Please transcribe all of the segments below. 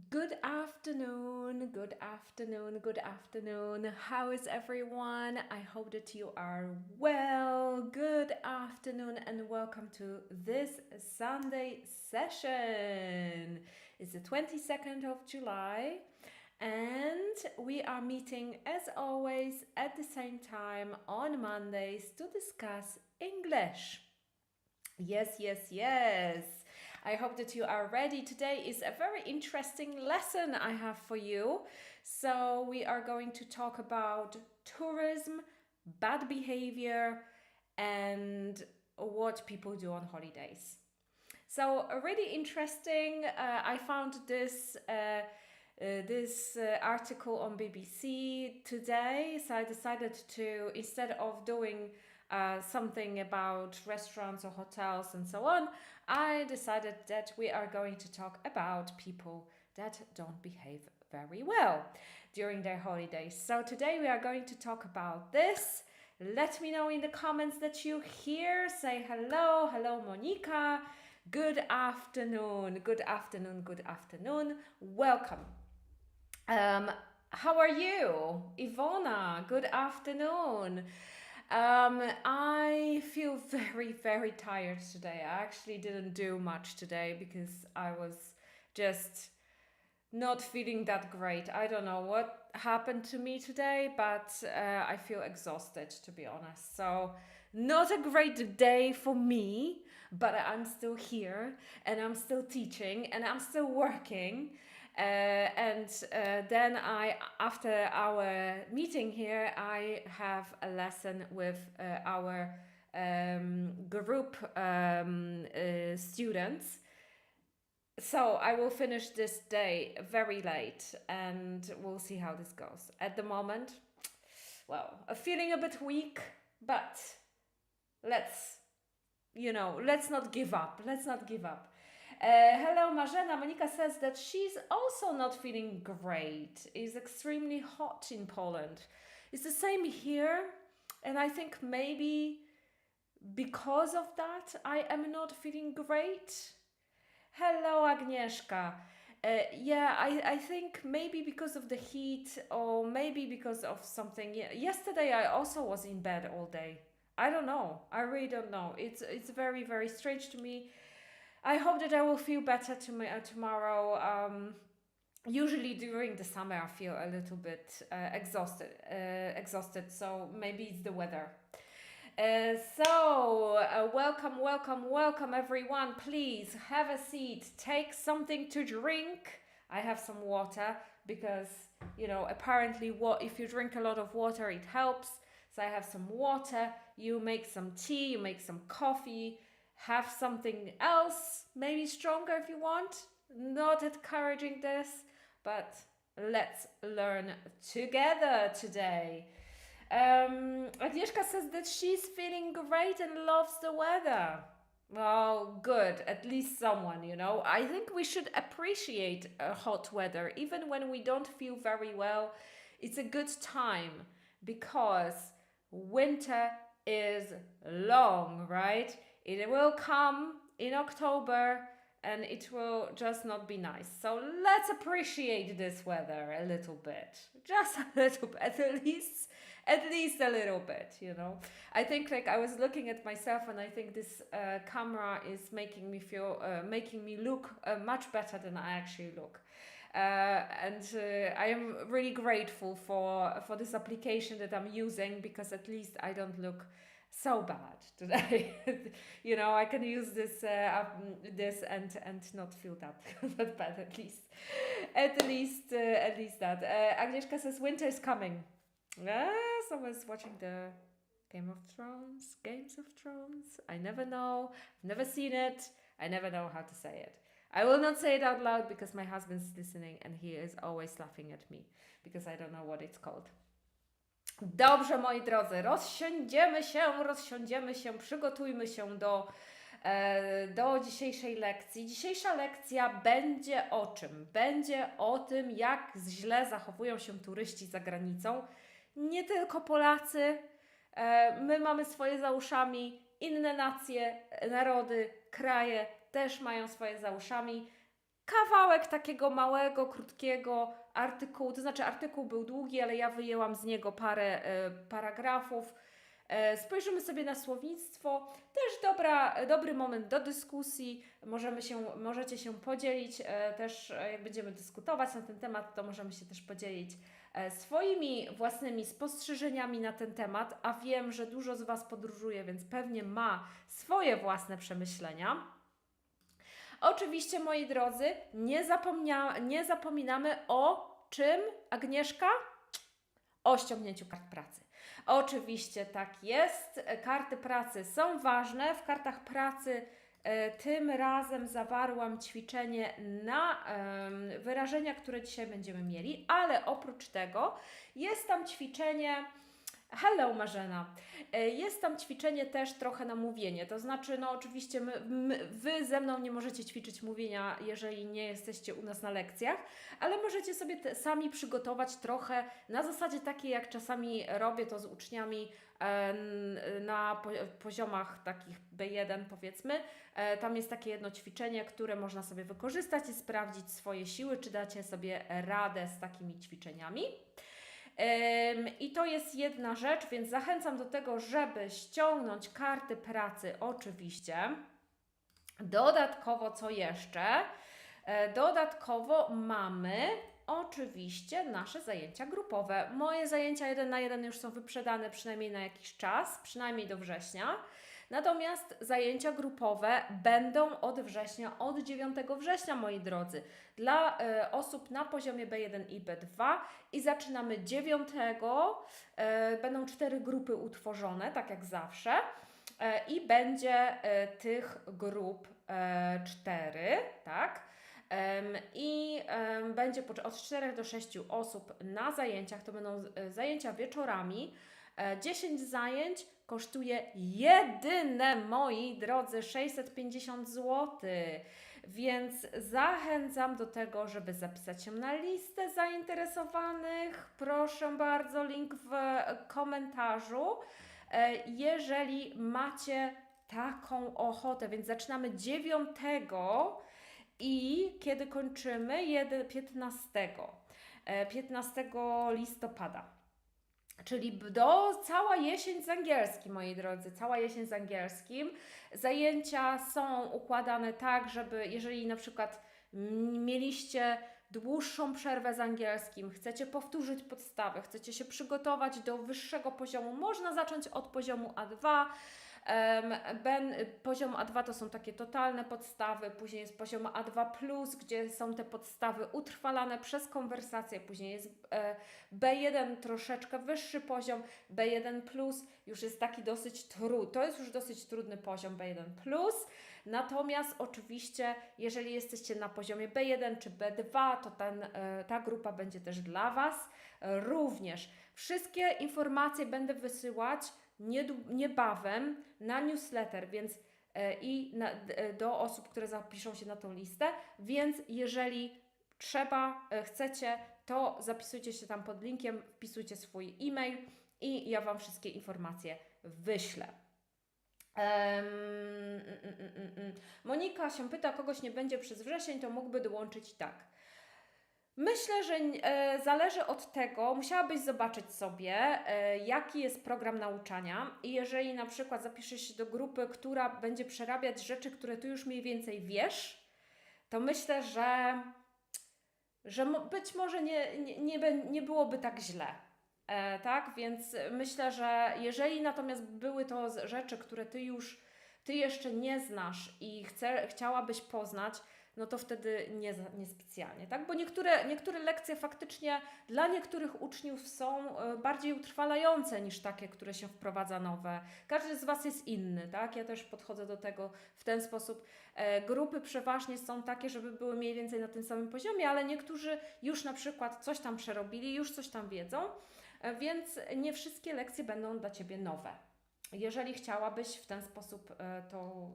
Good afternoon, good afternoon, good afternoon. How is everyone? I hope that you are well. Good afternoon and welcome to this Sunday session. It's the 22nd of July and we are meeting as always at the same time on Mondays to discuss English. Yes. I hope that you are ready. Today is a very interesting lesson I have for you. So we are going to talk about tourism, bad behavior, and what people do on holidays. So really interesting. I found this article on BBC today. So I decided to, instead of doing something about restaurants or hotels and so on, I decided that we are going to talk about people that don't behave very well during their holidays. So today we are going to talk about this. Let me know in the comments that you hear. Say hello. Hello, Monica. Good afternoon. Good afternoon. Good afternoon. Welcome. How are you? Ivona, good afternoon. I feel very tired today. I actually didn't do much today because I was just not feeling that great. I don't know what happened to me today, but I feel exhausted, to be honest. So not a great day for me, but I'm still here and I'm still teaching and I'm still working. Then after our meeting here, I have a lesson with our group students. So I will finish this day very late and we'll see how this goes. At the moment, well, feeling a bit weak, but let's not give up. Hello, Marzena. Monica says that she's also not feeling great. It's extremely hot in Poland. It's the same here, and I think maybe because of that, I am not feeling great. Hello, Agnieszka. I think maybe because of the heat or maybe because of something. Yesterday, I also was in bed all day. I don't know. I really don't know. It's very strange to me. I hope that I will feel better tomorrow. Usually during the summer I feel a little bit exhausted, so maybe it's the weather. Welcome everyone. Please have a seat, take something to drink. I have some water because, apparently if you drink a lot of water it helps. So I have some water, you make some tea, you make some coffee, have something else, maybe stronger if you want. Not encouraging this, but let's learn together today. Agnieszka says that she's feeling great and loves the weather. Well, good, at least someone, I think we should appreciate hot weather, even when we don't feel very well. It's a good time because winter is long, right? It will come in October and it will just not be nice. So let's appreciate this weather a little bit. Just a little bit, at least a little bit, I think I was looking at myself and I think this camera is making me look much better than I actually look. I am really grateful for this application that I'm using because at least I don't look so bad today. I can use this and not feel that bad at least. At least that. Agnieszka says winter is coming. Someone's watching the Games of Thrones. I never know. I've never seen it. I never know how to say it. I will not say it out loud because my husband's listening and he is always laughing at me because I don't know what it's called. Dobrze, moi drodzy, rozsiądziemy się, przygotujmy się do dzisiejszej lekcji. Dzisiejsza lekcja będzie o czym? Będzie o tym, jak źle zachowują się turyści za granicą. Nie tylko Polacy, my mamy swoje za uszami, inne nacje, narody, kraje też mają swoje za uszami. kawałek takiego małego, krótkiego artykułu, to znaczy artykuł był długi, ale ja wyjęłam z niego parę paragrafów. Spojrzymy sobie na słownictwo, też dobry moment do dyskusji, możecie się podzielić, też jak będziemy dyskutować na ten temat, to możemy się też podzielić swoimi własnymi spostrzeżeniami na ten temat, a wiem, że dużo z Was podróżuje, więc pewnie ma swoje własne przemyślenia. Oczywiście, moi drodzy, nie zapominamy o czym, Agnieszka? O ściągnięciu kart pracy. Oczywiście tak jest, karty pracy są ważne. W kartach pracy tym razem zawarłam ćwiczenie na wyrażenia, które dzisiaj będziemy mieli, ale oprócz tego jest tam ćwiczenie. Hello Marzena. Jest tam ćwiczenie też trochę na mówienie, to znaczy, no oczywiście Wy ze mną nie możecie ćwiczyć mówienia, jeżeli nie jesteście u nas na lekcjach, ale możecie sobie sami przygotować trochę na zasadzie takiej, jak czasami robię to z uczniami na poziomach takich B1 powiedzmy. Tam jest takie jedno ćwiczenie, które można sobie wykorzystać i sprawdzić swoje siły, czy dacie sobie radę z takimi ćwiczeniami. I to jest jedna rzecz, więc zachęcam do tego, żeby ściągnąć karty pracy oczywiście. Dodatkowo co jeszcze? Dodatkowo mamy oczywiście nasze zajęcia grupowe. Moje zajęcia 1 na 1 już są wyprzedane przynajmniej na jakiś czas, przynajmniej do września. Natomiast zajęcia grupowe będą od września, od 9 września, moi drodzy, dla osób na poziomie B1 i B2 i zaczynamy 9. Będą 4 grupy utworzone, tak jak zawsze, i będzie tych grup 4, tak? I będzie od 4 do 6 osób na zajęciach, to będą zajęcia wieczorami. 10 zajęć kosztuje jedyne, moi drodzy, 650 zł. Więc zachęcam do tego, żeby zapisać się na listę zainteresowanych. Proszę bardzo, link w komentarzu, jeżeli macie taką ochotę. Więc zaczynamy 9 i kiedy kończymy? 15 listopada. Czyli cała jesień z angielskim, moi drodzy, cała jesień z angielskim. Zajęcia są układane tak, żeby jeżeli na przykład mieliście dłuższą przerwę z angielskim, chcecie powtórzyć podstawy, chcecie się przygotować do wyższego poziomu, można zacząć od poziomu A2. Poziom A2 to są takie totalne podstawy, później jest poziom A2+, gdzie są te podstawy utrwalane przez konwersację, później jest B1, troszeczkę wyższy poziom, B1+, już jest taki dosyć trudny, to jest już dosyć trudny poziom B1+, natomiast oczywiście, jeżeli jesteście na poziomie B1 czy B2, to ta grupa będzie też dla Was. Również wszystkie informacje będę wysyłać niebawem na newsletter, więc do osób, które zapiszą się na tą listę, więc jeżeli chcecie, to zapisujcie się tam pod linkiem, wpisujcie swój e-mail i ja Wam wszystkie informacje wyślę. Monika się pyta, kogoś nie będzie przez wrzesień, to mógłby dołączyć tak. Myślę, że zależy od tego, musiałabyś zobaczyć sobie, jaki jest program nauczania i jeżeli na przykład zapiszesz się do grupy, która będzie przerabiać rzeczy, które Ty już mniej więcej wiesz, to myślę, że być może nie byłoby tak źle. Tak? Więc myślę, że jeżeli natomiast były to rzeczy, które Ty jeszcze nie znasz i chciałabyś poznać, no to wtedy niespecjalnie, tak? Bo niektóre lekcje faktycznie dla niektórych uczniów są bardziej utrwalające niż takie, które się wprowadza nowe. Każdy z Was jest inny, tak? Ja też podchodzę do tego w ten sposób. Grupy przeważnie są takie, żeby były mniej więcej na tym samym poziomie, ale niektórzy już na przykład coś tam przerobili, już coś tam wiedzą, więc nie wszystkie lekcje będą dla Ciebie nowe. Jeżeli chciałabyś w ten sposób, to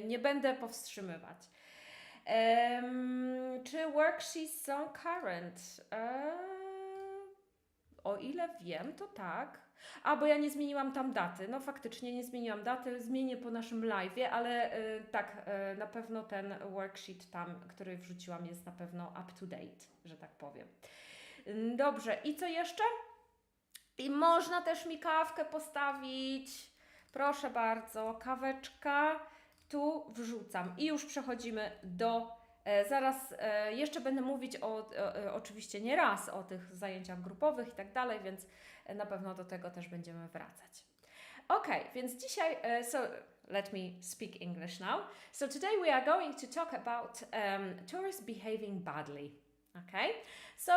nie będę powstrzymywać. Czy worksheets są current? O ile wiem, to tak. A, bo ja nie zmieniłam tam daty. No faktycznie nie zmieniłam daty, zmienię po naszym live'ie, ale tak, na pewno ten worksheet tam, który wrzuciłam, jest na pewno up to date, że tak powiem. Dobrze, i co jeszcze? I można też mi kawkę postawić. Proszę bardzo, kaweczka. Tu wrzucam. I już przechodzimy do... Zaraz jeszcze będę mówić oczywiście nie raz o tych zajęciach grupowych i tak dalej, więc na pewno do tego też będziemy wracać. Okay, więc dzisiaj, so let me speak English now. So today we are going to talk about tourists behaving badly. Okay, so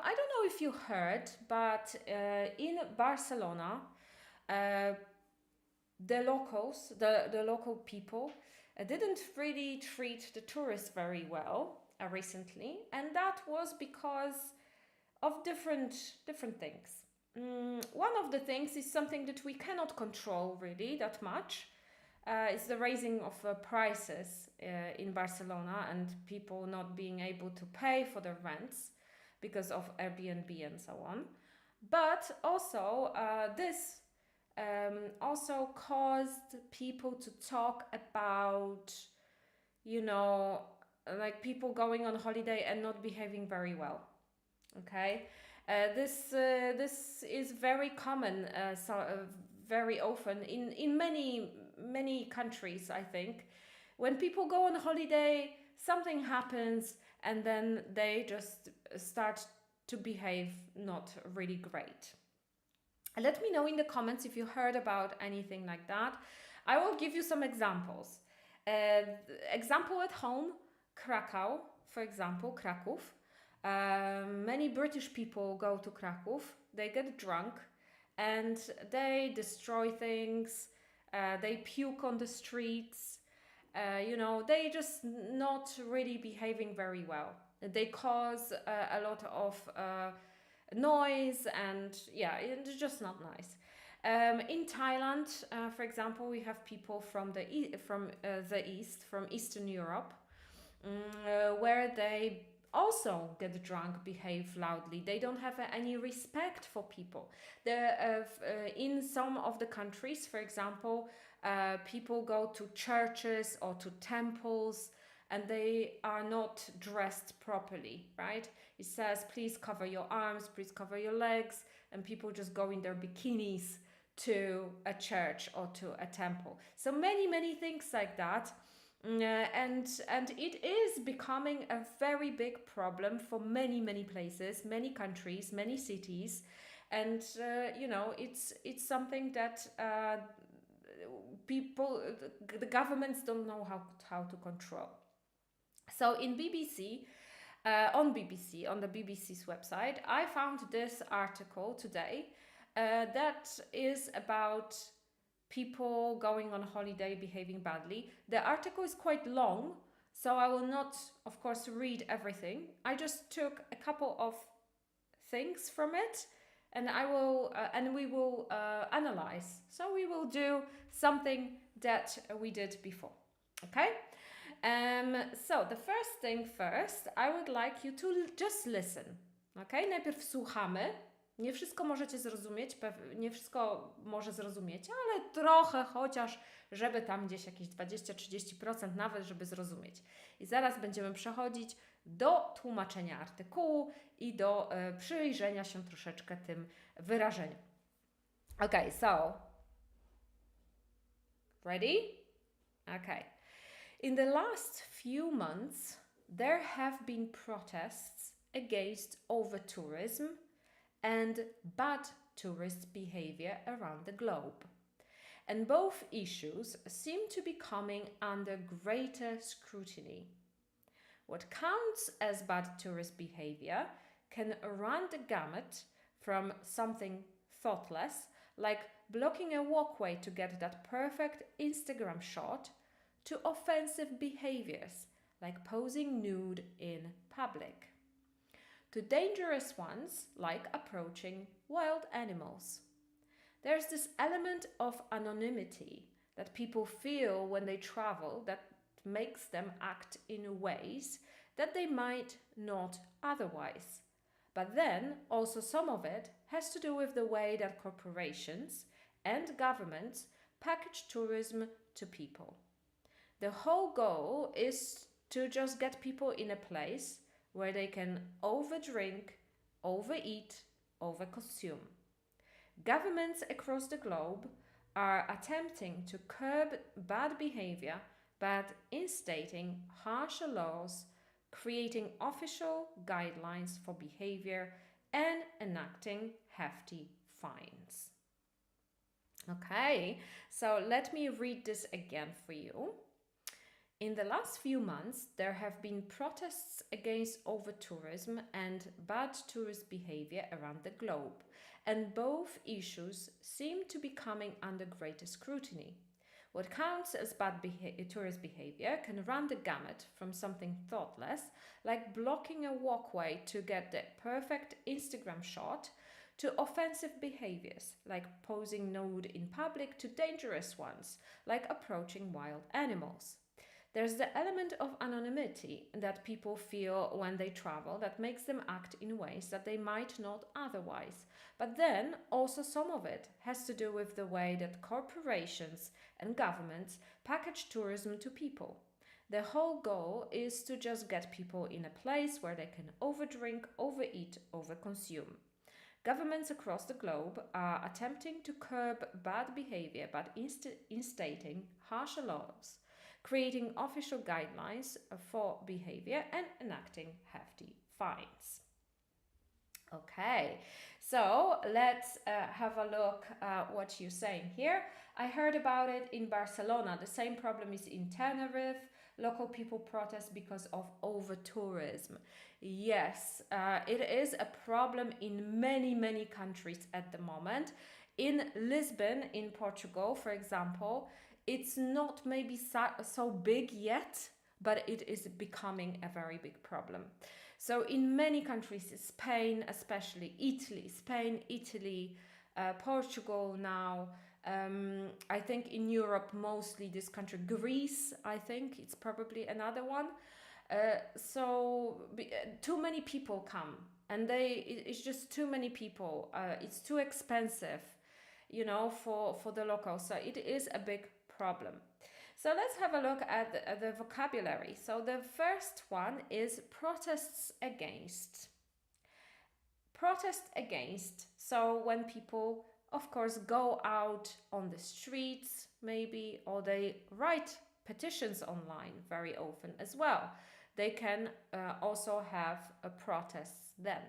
I don't know if you heard, but in Barcelona, the locals, the local people didn't really treat the tourists very well recently, and that was because of different things. One of the things is something that we cannot control really that much. It's the raising of prices in Barcelona and people not being able to pay for their rents because of Airbnb and so on. But also this also caused people to talk about, you know, like people going on holiday and not behaving very well. Okay, this is very common, very often in many countries. I think when people go on holiday, something happens, and then they just start to behave not really great. Let me know in the comments if you heard about anything like that. I will give you some examples. Example at home, Krakow, for example, Kraków. Many British people go to Kraków, they get drunk, and they destroy things, they puke on the streets, you know, they just not really behaving very well. They cause a lot of noise, and yeah, it's just not nice. In Thailand, for example, we have people from the east, from Eastern Europe, where they also get drunk, behave loudly. They don't have any respect for people. In some of the countries, for example, people go to churches or to temples and they are not dressed properly, right? It says, please cover your arms, please cover your legs, and people just go in their bikinis to a church or to a temple. So many things like that. And it is becoming a very big problem for many places, many countries, many cities, and you know, it's something that people, the governments don't know how to control. So in BBC, on the BBC's website, I found this article today that is about people going on holiday behaving badly. The article is quite long, so I will not, of course, read everything. I just took a couple of things from it, and we will analyze. So we will do something that we did before. Okay. So the first thing first, I would like you to just listen. Okay. Najpierw słuchamy. Nie wszystko możecie zrozumieć, nie wszystko może zrozumiecie, ale trochę chociaż, żeby tam gdzieś jakieś 20-30% nawet, żeby zrozumieć. I zaraz będziemy przechodzić do tłumaczenia artykułu i do przyjrzenia się troszeczkę tym wyrażeniom. Okay, so ready? Okay. In the last few months, there have been protests against over-tourism and bad tourist behavior around the globe. And both issues seem to be coming under greater scrutiny. What counts as bad tourist behavior can run the gamut from something thoughtless, like blocking a walkway to get that perfect Instagram shot, to offensive behaviors, like posing nude in public, to dangerous ones like approaching wild animals. There's this element of anonymity that people feel when they travel that makes them act in ways that they might not otherwise. But then also some of it has to do with the way that corporations and governments package tourism to people. The whole goal is to just get people in a place where they can overdrink, overeat, overconsume. Governments across the globe are attempting to curb bad behavior by instating harsher laws, creating official guidelines for behavior, and enacting hefty fines. Okay, so let me read this again for you. In the last few months, there have been protests against over-tourism and bad tourist behavior around the globe, and both issues seem to be coming under greater scrutiny. What counts as bad tourist behavior can run the gamut from something thoughtless, like blocking a walkway to get the perfect Instagram shot, to offensive behaviors, like posing nude in public, to dangerous ones, like approaching wild animals. There's the element of anonymity that people feel when they travel that makes them act in ways that they might not otherwise. But then also some of it has to do with the way that corporations and governments package tourism to people. The whole goal is to just get people in a place where they can overdrink, overeat, overconsume. Governments across the globe are attempting to curb bad behavior by instating harsher laws, creating official guidelines for behavior, and enacting hefty fines. Okay, so let's have a look at what you're saying here. I heard about it in Barcelona. The same problem is in Tenerife. Local people protest because of over-tourism. Yes, it is a problem in many countries at the moment. In Lisbon, in Portugal, for example, it's not maybe so big yet, but it is becoming a very big problem. So in many countries, Spain, especially Italy, Portugal now, I think in Europe mostly this country, Greece, I think it's probably another one. Too many people come, and it's just too many people. It's too expensive, for the locals. So it is a big problem. So let's have a look at the vocabulary. So the first one is protests against. Protest against. So when people, of course, go out on the streets, maybe, or they write petitions online very often as well. They can also have a protest then.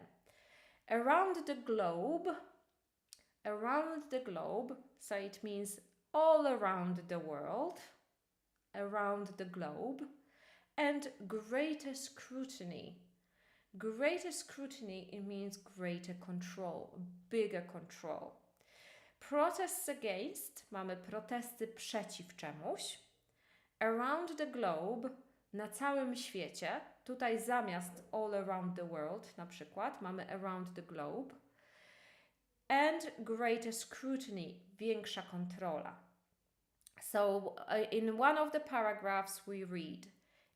Around the globe, so it means all around the world, around the globe, and greater scrutiny. Greater scrutiny, it means greater control, bigger control. Protests against, mamy protesty przeciw czemuś. Around the globe, na całym świecie, tutaj zamiast all around the world na przykład, mamy around the globe. And greater scrutiny, większa kontrola. So in one of the paragraphs we read,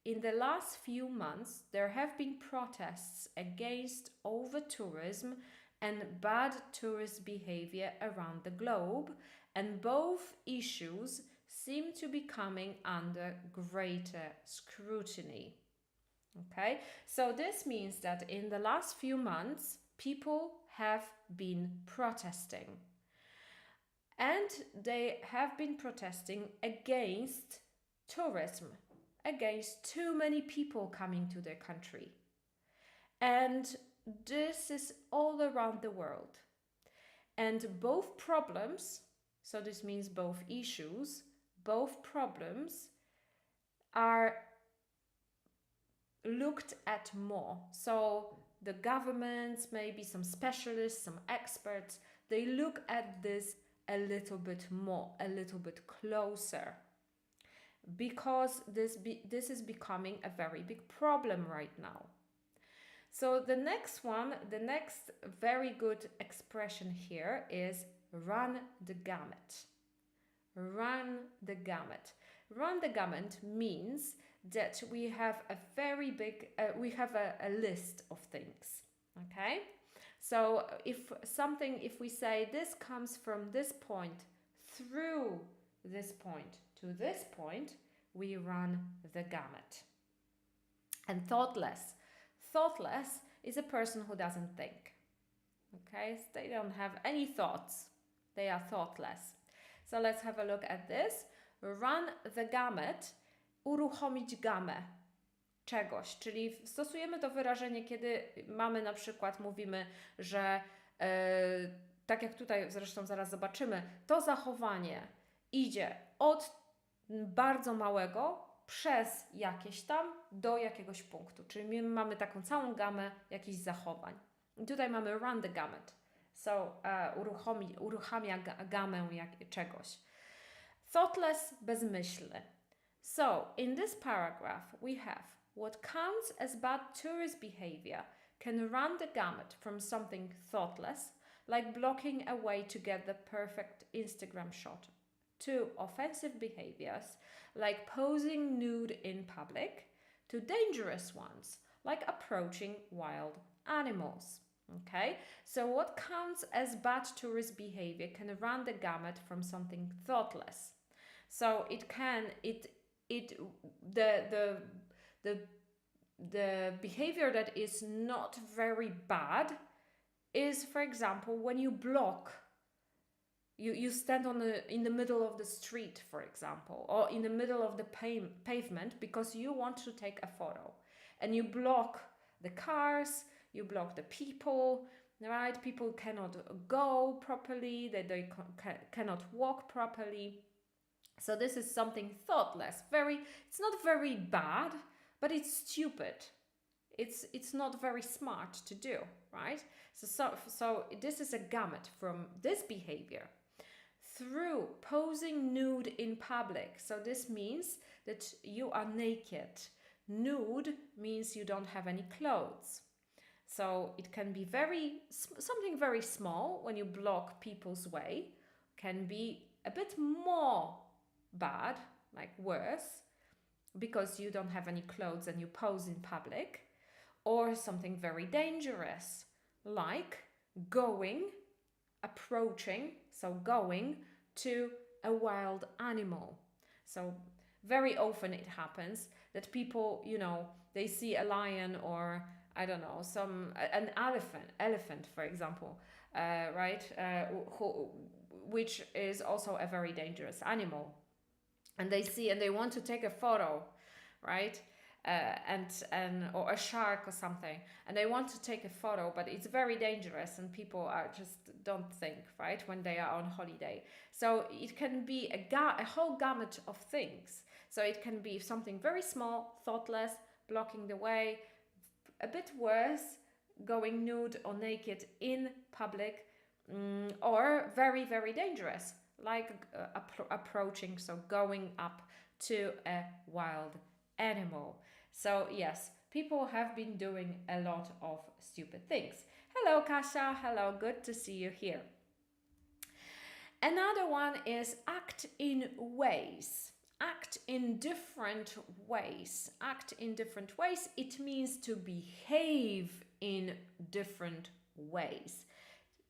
in the last few months, there have been protests against over-tourism and bad tourist behavior around the globe, and both issues seem to be coming under greater scrutiny. Okay, so this means that in the last few months, people have been protesting. And they have been protesting against tourism, against too many people coming to their country. And this is all around the world. And both problems, so this means both issues, both problems are looked at more. So the governments, maybe some specialists, some experts, they look at this a little bit more, a little bit closer, because this is becoming a very big problem right now. So the next very good expression here is run the gamut. Run the gamut. Run the gamut means that we have a very big, we have a list of things, okay? So if we say this comes from this point through this point to this point, we run the gamut. And thoughtless. Thoughtless is a person who doesn't think. Okay, so they don't have any thoughts. They are thoughtless. So let's have a look at this. Run the gamut, uruchomić gamę czegoś, czyli stosujemy to wyrażenie, kiedy mamy na przykład, mówimy, że tak jak tutaj zresztą zaraz zobaczymy, to zachowanie idzie od bardzo małego przez jakieś tam do jakiegoś punktu, czyli my mamy taką całą gamę jakichś zachowań. I tutaj mamy run the gamut, so uruchamia gamę czegoś. Thoughtless, bezmyślny. So, in this paragraph we have what counts as bad tourist behavior can run the gamut from something thoughtless, like blocking a way to get the perfect Instagram shot, to offensive behaviors, like posing nude in public, to dangerous ones, like approaching wild animals. Okay, so what counts as bad tourist behavior can run the gamut from something thoughtless. So the behavior that is not very bad is, for example, when you block. You stand in the middle of the street, for example, or in the middle of the pavement because you want to take a photo, and you block the cars, you block the people, right? People cannot go properly, they cannot walk properly. So this is something thoughtless. It's not very bad, but it's stupid. It's not very smart to do, right? So this is a gamut from this behavior. Through posing nude in public. So this means that you are naked. Nude means you don't have any clothes. So it can be something very small when you block people's way, can be a bit more bad, like worse, because you don't have any clothes and you pose in public, or something very dangerous, like approaching to a wild animal. So very often it happens that people, they see a lion or I don't know, an elephant, for example, right? Which is also a very dangerous animal, and they want to take a photo, right? Or a shark or something, and they want to take a photo, but it's very dangerous, and people don't think, right, when they are on holiday. So it can be a whole gamut of things. So it can be something very small, thoughtless, blocking the way, a bit worse, going nude or naked in public, or very, very dangerous, like approaching, so going up to a wild animal. So yes, people have been doing a lot of stupid things. Hello, Kasia. Hello, good to see you here. Another one is act in ways. Act in different ways. Act in different ways. It means to behave in different ways.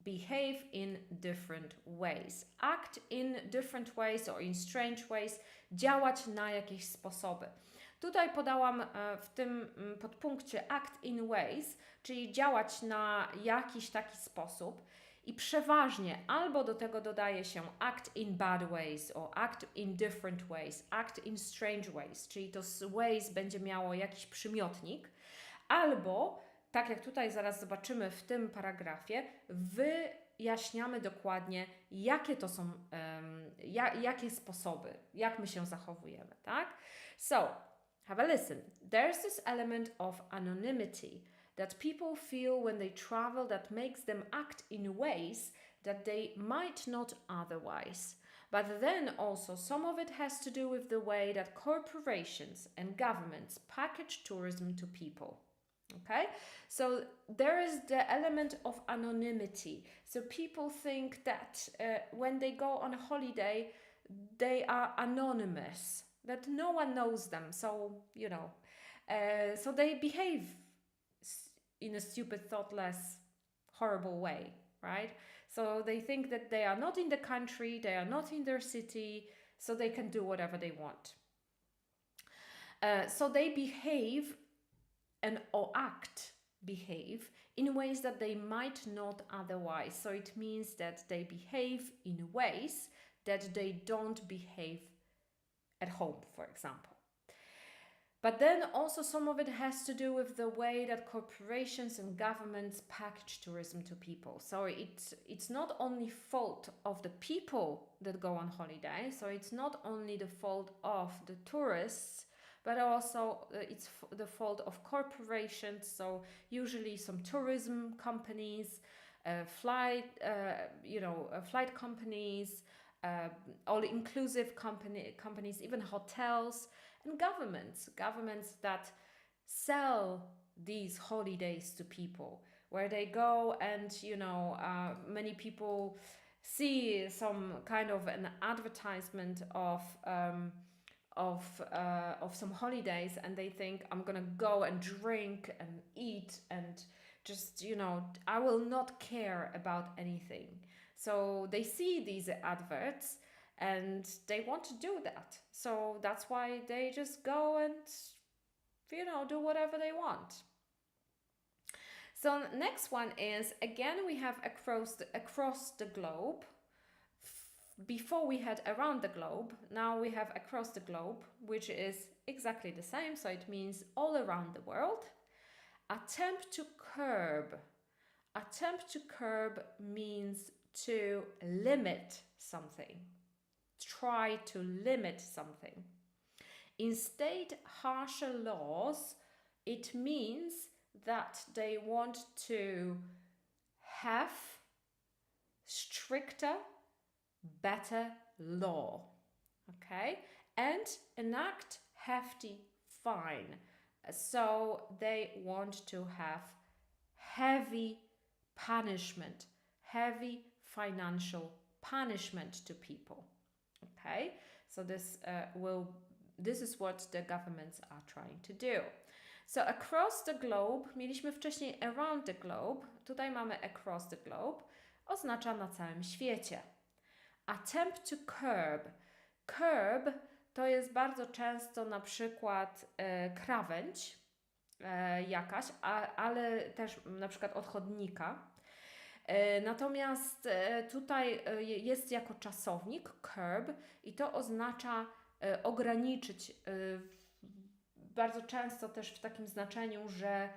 Behave in different ways. Act in different ways or in strange ways. Działać na jakieś sposoby. Tutaj podałam w tym podpunkcie act in ways, czyli działać na jakiś taki sposób i przeważnie albo do tego dodaje się act in bad ways or act in different ways, act in strange ways, czyli to z ways będzie miało jakiś przymiotnik, albo, tak jak tutaj zaraz zobaczymy w tym paragrafie, wyjaśniamy dokładnie, jakie to są, jakie sposoby, jak my się zachowujemy, tak? So, have a listen. There's this element of anonymity that people feel when they travel that makes them act in ways that they might not otherwise. But then also some of it has to do with the way that corporations and governments package tourism to people. Okay, so there is the element of anonymity. So people think that when they go on a holiday, they are anonymous, that no one knows them. So, so they behave in a stupid, thoughtless, horrible way, right? So they think that they are not in the country, they are not in their city, so they can do whatever they want. So they behave behave in ways that they might not otherwise. So it means that they behave in ways that they don't behave at home, for example. But then also some of it has to do with the way that corporations and governments package tourism to people. So it's not only fault of the people that go on holiday, so it's not only the fault of the tourists, but also it's the fault of corporations. So usually some tourism companies, flight companies, all-inclusive companies, even hotels, and governments that sell these holidays to people, where they go and many people see some kind of an advertisement of some holidays, and they think, I'm gonna go and drink and eat and just I will not care about anything. So they see these adverts and they want to do that. So that's why they just go and do whatever they want. So next one is, again, we have across the globe. Before we had around the globe, now we have across the globe, which is exactly the same. So it means all around the world. Attempt to curb. Attempt to curb means to limit something. Try to limit something. Instate harsher laws, it means that they want to have stricter, better law, okay? And enact hefty fine. So they want to have heavy punishment, heavy financial punishment to people. Okay, so this is what the governments are trying to do. So across the globe, mieliśmy wcześniej around the globe, tutaj mamy across the globe, oznacza na całym świecie. Attempt to curb. Curb to jest bardzo często na przykład krawędź jakaś, ale też na przykład od chodnika. Natomiast tutaj jest jako czasownik curb i to oznacza ograniczyć, bardzo często też w takim znaczeniu, że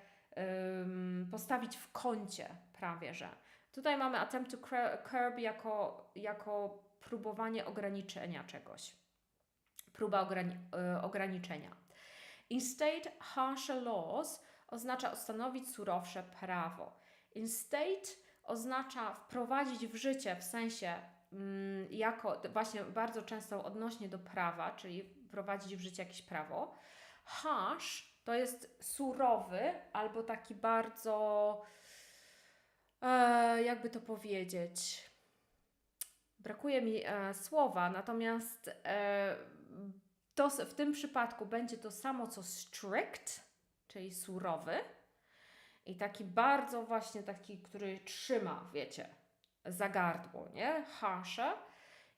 postawić w kącie prawie, że. Tutaj mamy attempt to curb jako próbowanie ograniczenia czegoś. Próba ograniczenia. Instate harsher laws oznacza ustanowić surowsze prawo. Instate oznacza wprowadzić w życie, w sensie jako właśnie bardzo często odnośnie do prawa, czyli wprowadzić w życie jakieś prawo. Harsh to jest surowy albo taki bardzo, jakby to powiedzieć, brakuje mi słowa, natomiast to w tym przypadku będzie to samo co strict, czyli surowy. I taki bardzo właśnie taki, który trzyma, wiecie, za gardło, nie? Harsher.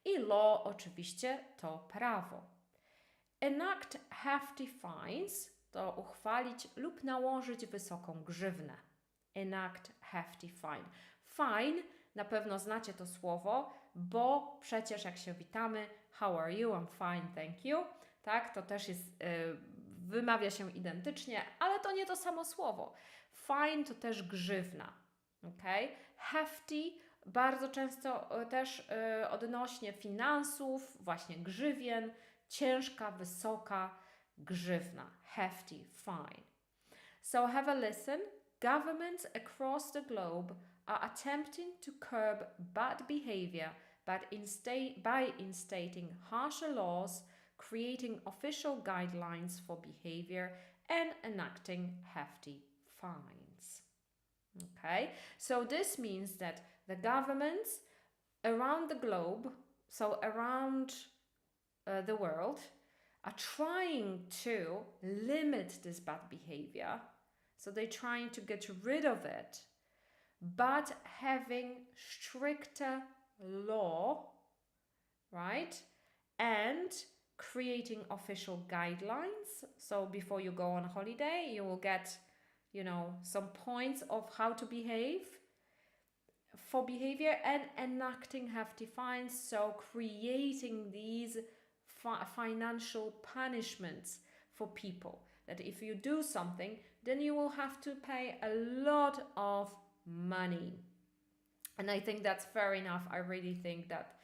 I law oczywiście to prawo. Enact hefty fines to uchwalić lub nałożyć wysoką grzywnę. Enact hefty fine. Fine, na pewno znacie to słowo, bo przecież jak się witamy, how are you? I'm fine, thank you. Tak, to też jest, wymawia się identycznie, ale to nie to samo słowo. Fine to też grzywna, okay? Hefty bardzo często też odnośnie finansów, właśnie grzywien, ciężka, wysoka grzywna, hefty, fine. So have a listen. Governments across the globe are attempting to curb bad behavior by instating harsher laws, creating official guidelines for behavior, and enacting hefty fines. Okay, so this means that the governments around the globe, so around the world, are trying to limit this bad behavior. So they're trying to get rid of it but having stricter law, right? And creating official guidelines. So before you go on holiday, you will get, some points of how to behave for behavior, and enacting hefty fines. So creating these financial punishments for people, that if you do something, then you will have to pay a lot of money. And I think that's fair enough. I really think that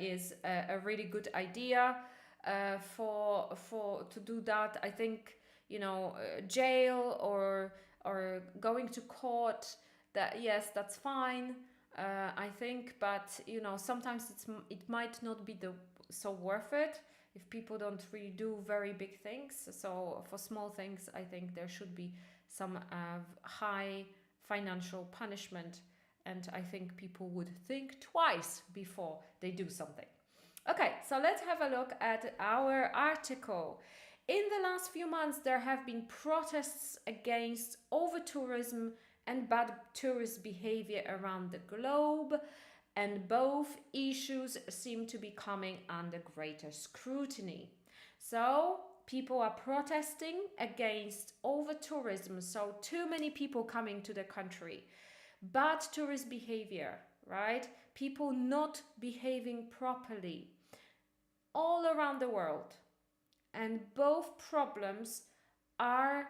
is a really good idea for to do that. I think jail or going to court, that yes, that's fine. I think, but sometimes it might not be so worth it if people don't really do very big things. So for small things, I think there should be some high financial punishment, and I think people would think twice before they do something. Okay, so let's have a look at our article. In the last few months, there have been protests against over-tourism and bad tourist behavior around the globe, and both issues seem to be coming under greater scrutiny. So people are protesting against over-tourism, so too many people coming to the country, bad tourist behavior, right? People not behaving properly all around the world. And both problems are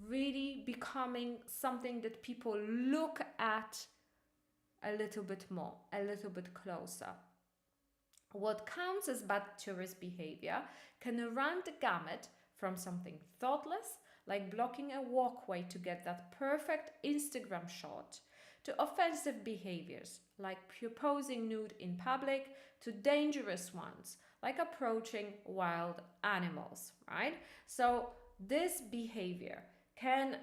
really becoming something that people look at a little bit more, a little bit closer. What counts as bad tourist behavior can run the gamut from something thoughtless, like blocking a walkway to get that perfect Instagram shot, to offensive behaviors, like proposing nude in public, to dangerous ones, like approaching wild animals, right? So this behavior can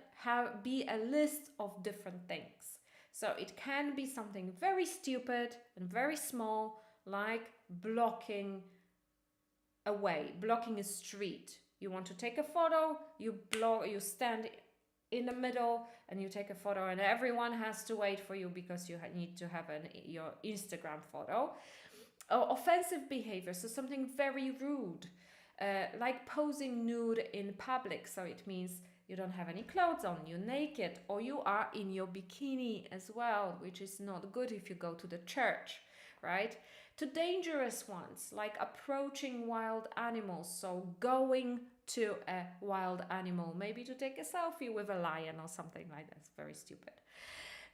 be a list of different things. So it can be something very stupid and very small, like blocking a way, blocking a street. You want to take a photo, you stand in the middle and you take a photo, and everyone has to wait for you because you need to have your Instagram photo. Offensive behavior, so something very rude, like posing nude in public. So it means you don't have any clothes on, you're naked, or you are in your bikini as well, which is not good if you go to the church, right? To dangerous ones, like approaching wild animals, so going to a wild animal, maybe to take a selfie with a lion or something like that. It's very stupid.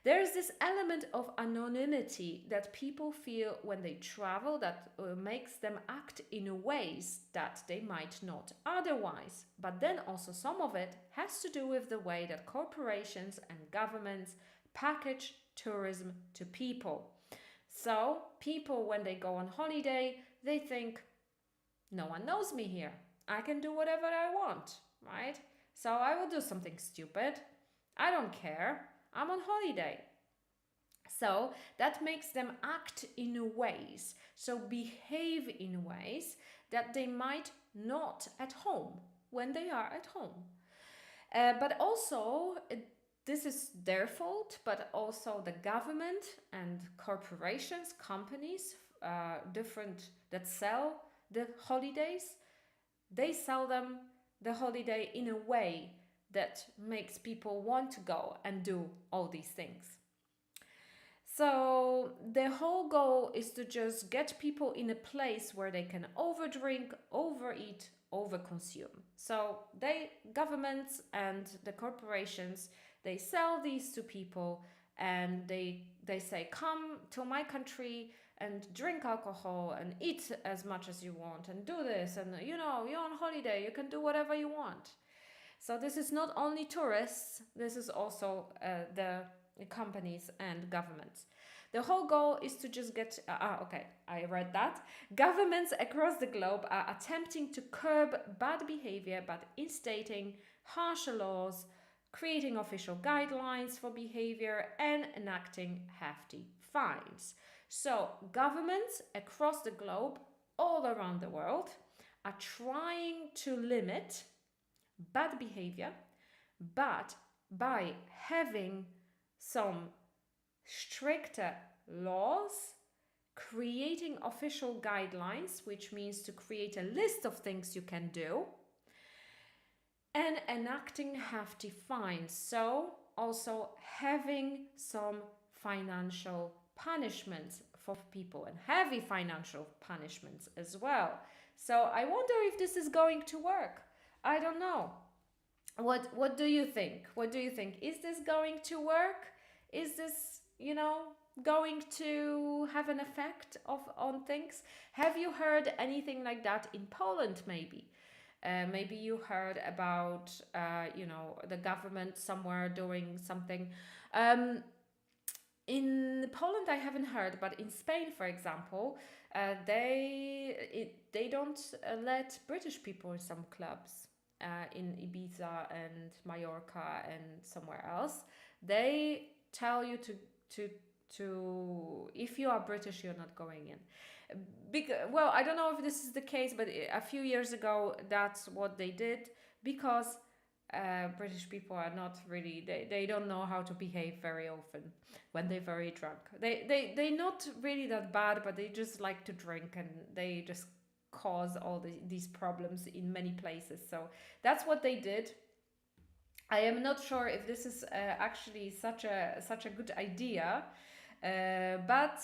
There's this element of anonymity that people feel when they travel that makes them act in ways that they might not otherwise. But then also some of it has to do with the way that corporations and governments package tourism to people. So people, when they go on holiday, they think, no one knows me here. I can do whatever I want, right? So I will do something stupid. I don't care. I'm on holiday. So that makes them act in ways, so behave in ways that they might not at home, when they are at home. But also, this is their fault, but also the government and corporations, companies, different that sell the holidays, they sell them the holiday in a way that makes people want to go and do all these things. So the whole goal is to just get people in a place where they can overdrink, overeat, overconsume. So governments and the corporations, they sell these to people, and they say, come to my country and drink alcohol and eat as much as you want and do this, and you're on holiday, you can do whatever you want. So this is not only tourists, this is also the companies and governments. The whole goal is to just get, okay, I read that. Governments across the globe are attempting to curb bad behavior by instating harsher laws, creating official guidelines for behavior, and enacting hefty fines. So governments across the globe, all around the world, are trying to limit bad behavior, but by having some stricter laws, creating official guidelines, which means to create a list of things you can do, and enacting hefty fines. So also having some financial punishments for people and heavy financial punishments as well. So I wonder if this is going to work. I don't know. What do you think? What do you think? Is this going to work? Is this, going to have an effect on things? Have you heard anything like that in Poland maybe? Maybe you heard about, the government somewhere doing something. In Poland, I haven't heard, but in Spain, for example, they don't let British people in some clubs, in Ibiza and Mallorca and somewhere else. They tell you to if you are British, you're not going in. Well, I don't know if this is the case, but a few years ago, that's what they did, because British people are not really, they don't know how to behave very often when they're very drunk. They're not really that bad, but they just like to drink, and they just cause all these problems in many places. So that's what they did. I am not sure if this is actually such a good idea. But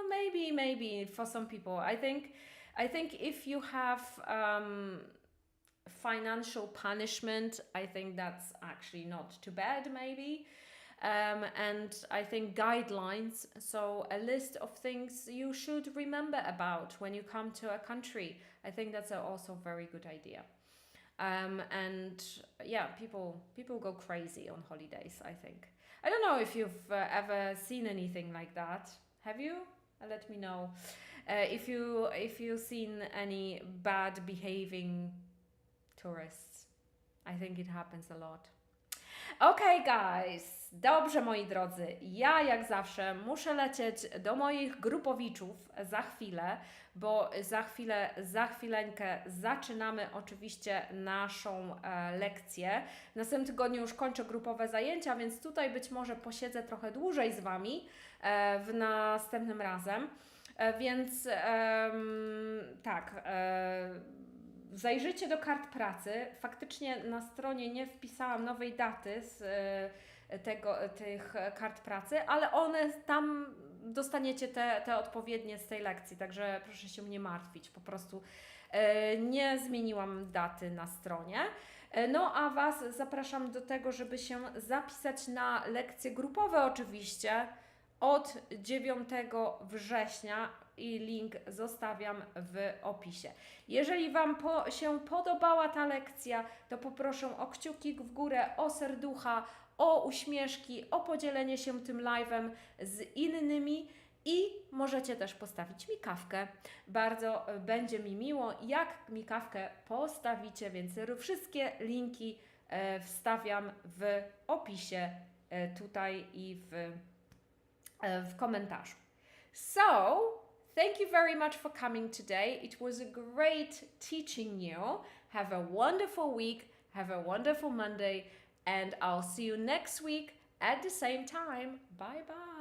maybe for some people, I think if you have financial punishment, I think that's actually not too bad, maybe. And I think guidelines, so a list of things you should remember about when you come to a country, I think that's also a very good idea. And yeah, people go crazy on holidays, I think. I don't know if you've ever seen anything like that. Have you? Let me know if you've seen any bad behaving tourists. I think it happens a lot. Okay, guys. Dobrze, moi drodzy. Ja jak zawsze muszę lecieć do moich grupowiczów za chwilę, bo za chwileńkę zaczynamy oczywiście naszą lekcję. W następnym tygodniu już kończę grupowe zajęcia, więc tutaj być może posiedzę trochę dłużej z Wami w następnym razem. Więc tak, zajrzyjcie do kart pracy. Faktycznie na stronie nie wpisałam nowej daty z tych kart pracy, ale one tam dostaniecie te odpowiednie z tej lekcji, także proszę się nie martwić, po prostu nie zmieniłam daty na stronie. No a Was zapraszam do tego, żeby się zapisać na lekcje grupowe oczywiście od 9 września i link zostawiam w opisie. Jeżeli Wam się podobała ta lekcja, to poproszę o kciuki w górę, o serducha, o uśmieszki, o podzielenie się tym live'em z innymi i możecie też postawić mi kawkę. Bardzo będzie mi miło, jak mi kawkę postawicie, więc wszystkie linki wstawiam w opisie tutaj i w komentarzu. So, thank you very much for coming today. It was a great teaching you. Have a wonderful week. Have a wonderful Monday. And I'll see you next week at the same time. Bye bye.